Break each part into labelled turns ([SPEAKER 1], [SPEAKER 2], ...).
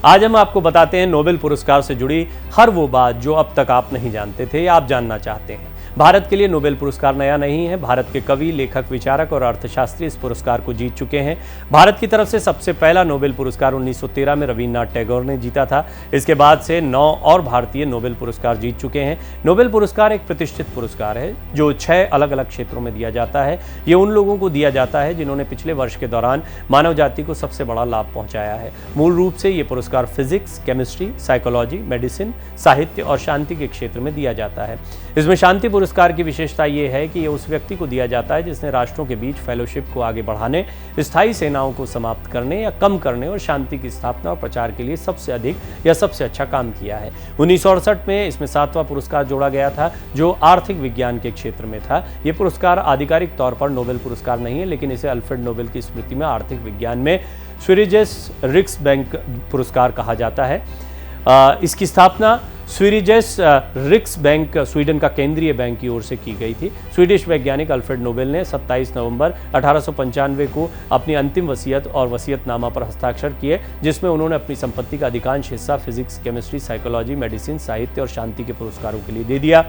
[SPEAKER 1] आज हम आपको बताते हैं नोबेल पुरस्कार से जुड़ी हर वो बात जो अब तक आप नहीं जानते थे या आप जानना चाहते हैं। भारत के लिए नोबेल पुरस्कार नया नहीं है। भारत के कवि, लेखक, विचारक और अर्थशास्त्री इस पुरस्कार को जीत चुके हैं। भारत की तरफ से सबसे पहला नोबेल पुरस्कार 1913 में रविन्द्रनाथ टैगोर ने जीता था। इसके बाद से 9 और भारतीय नोबेल पुरस्कार जीत चुके हैं। नोबेल पुरस्कार एक प्रतिष्ठित पुरस्कार है जो 6 अलग अलग क्षेत्रों में दिया जाता है। ये उन लोगों को दिया जाता है जिन्होंने पिछले वर्ष के दौरान मानव जाति को सबसे बड़ा लाभ पहुंचाया है। मूल रूप से ये पुरस्कार फिजिक्स, केमिस्ट्री, साइकोलॉजी, मेडिसिन, साहित्य और शांति के क्षेत्र में दिया जाता है। इसमें शांति पुरस्कार की विशेषता ये है कि ये उस व्यक्ति को दिया जाता है जिसने राष्ट्रों के बीच फेलोशिप को आगे बढ़ाने, स्थायी सेनाओं को समाप्त करने या कम करने और शांति की स्थापना और प्रचार के लिए सबसे अधिक या सबसे अच्छा काम किया है। 1968 में इसमें 7वां पुरस्कार जोड़ा गया था जो आर्थिक विज्ञान के क्षेत्र में था। ये पुरस्कार आधिकारिक तौर पर नोबेल पुरस्कार नहीं है, लेकिन इसे अल्फ्रेड नोबेल की स्मृति में आर्थिक विज्ञान में स्वेरिजेस रिक्सबैंक पुरस्कार कहा जाता है। इसकी स्थापना स्वेरिजेस रिक्सबैंक स्वीडन का केंद्रीय बैंक की ओर से की गई थी। स्वीडिश वैज्ञानिक अल्फ्रेड नोबेल ने 27 नवंबर 1895 को अपनी अंतिम वसीयत और वसीयतनामा पर हस्ताक्षर किए, जिसमें उन्होंने अपनी संपत्ति का अधिकांश हिस्सा फिजिक्स, केमिस्ट्री, साइकोलॉजी, मेडिसिन, साहित्य और शांति के पुरस्कारों के लिए दे दिया।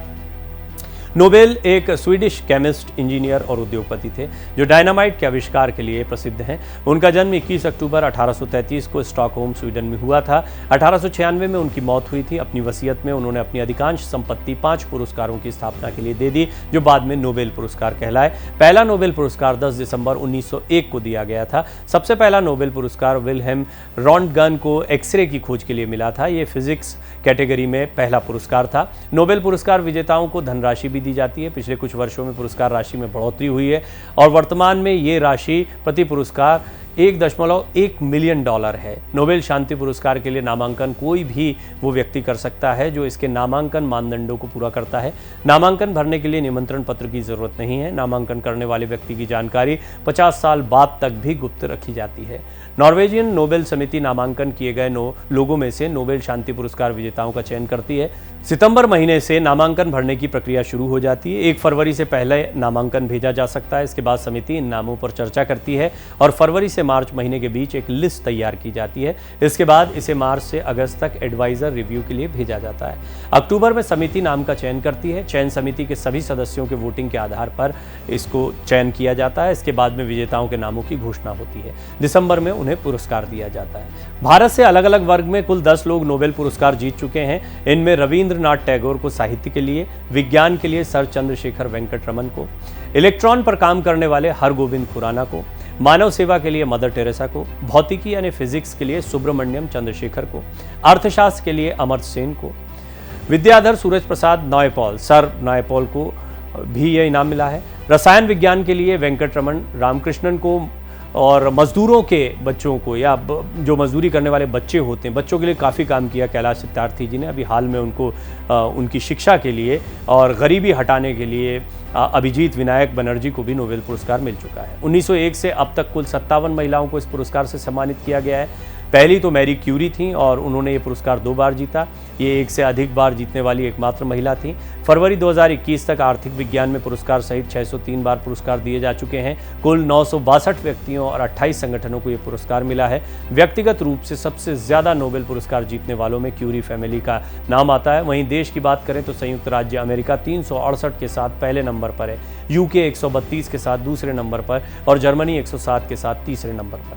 [SPEAKER 1] नोबेल एक स्वीडिश केमिस्ट, इंजीनियर और उद्योगपति थे जो डायनामाइट के आविष्कार के लिए प्रसिद्ध हैं। उनका जन्म 21 अक्टूबर 1833 को स्टॉकहोम, स्वीडन में हुआ था। 1896 में उनकी मौत हुई थी। अपनी वसीयत में उन्होंने अपनी अधिकांश संपत्ति 5 पुरस्कारों की स्थापना के लिए दे दी जो बाद में नोबेल पुरस्कार कहलाए। पहला नोबेल पुरस्कार 10 दिसंबर 1901 को दिया गया था। सबसे पहला नोबेल पुरस्कार विल्हेम रॉन्टगन को एक्सरे की खोज के लिए मिला था। ये फिजिक्स कैटेगरी में पहला पुरस्कार था। नोबेल पुरस्कार विजेताओं को धनराशि दी जाती है। पिछले कुछ वर्षों में पुरस्कार राशि में बढ़ोतरी हुई है और वर्तमान में ये राशि प्रति पुरस्कार $1.1 मिलियन है। नोबेल शांति पुरस्कार के लिए नामांकन कोई भी वो व्यक्ति कर सकता है जो इसके नामांकन मानदंडों को पूरा करता है। नामांकन भरने के लिए निमंत्रण पत्र की जरूरत नहीं है। नामांकन करने वाले व्यक्ति की जानकारी 50 साल बाद तक भी गुप्त रखी जाती है। नॉर्वेजियन नोबेल समिति नामांकन किए गए लोगों में से नोबेल शांति पुरस्कार विजेताओं का चयन करती है। सितंबर महीने से नामांकन भरने की प्रक्रिया शुरू हो जाती है। 1 फरवरी से पहले नामांकन भेजा जा सकता है। इसके बाद समिति इन नामों पर चर्चा करती है और फरवरी से मार्च महीने के बीच एक लिस्ट तैयार की जाती है। इसके बाद इसे मार्च से अगस्त तक एडवाइजर रिव्यू के लिए भेजा जाता है। अक्टूबर में समिति नाम का चयन करती है। चयन समिति के सभी सदस्यों के वोटिंग के आधार पर इसको चयन किया जाता है। इसके बाद में विजेताओं के नामों की घोषणा होती है। दिसंबर में उन्हें पुरस्कार दिया जाता है। भारत से अलग अलग वर्ग में कुल 10 लोग नोबेल पुरस्कार जीत चुके हैं। इनमें रविन्द्रनाथ टैगोर को साहित्य के लिए, विज्ञान के लिए सर चंद्रशेखर वेंकट रमन को, इलेक्ट्रॉन पर काम करने वाले हरगोविंद खुराना को, मानव सेवा के लिए मदर टेरेसा को, भौतिकी यानी फिजिक्स के लिए सुब्रमण्यम चंद्रशेखर को, अर्थशास्त्र के लिए अमर्त्य सेन को, विद्याधर सूरज प्रसाद नायपॉल, सर नायपॉल को भी यह इनाम मिला है। रसायन विज्ञान के लिए वेंकट रमन रामकृष्णन को और मजदूरों के बच्चों को या जो मजदूरी करने वाले बच्चे होते हैं, बच्चों के लिए काफ़ी काम किया कैलाश सत्यार्थी जी ने। अभी हाल में उनको उनकी शिक्षा के लिए और गरीबी हटाने के लिए अभिजीत विनायक बनर्जी को भी नोबेल पुरस्कार मिल चुका है। 1901 से अब तक कुल 57 महिलाओं को इस पुरस्कार से सम्मानित किया गया है। पहली तो मैरी क्यूरी थी और उन्होंने ये पुरस्कार 2 बार जीता। ये 1 से अधिक बार जीतने वाली एकमात्र महिला थी। फरवरी 2021 तक आर्थिक विज्ञान में पुरस्कार सहित 603 बार पुरस्कार दिए जा चुके हैं। कुल 962 व्यक्तियों और 28 संगठनों को ये पुरस्कार मिला है। व्यक्तिगत रूप से सबसे ज़्यादा नोबेल पुरस्कार जीतने वालों में क्यूरी फैमिली का नाम आता है। वहीं देश की बात करें तो संयुक्त राज्य अमेरिका 368 के साथ पहले नंबर पर है, यूके 132 के साथ दूसरे नंबर पर और जर्मनी 107 के साथ तीसरे नंबर पर है।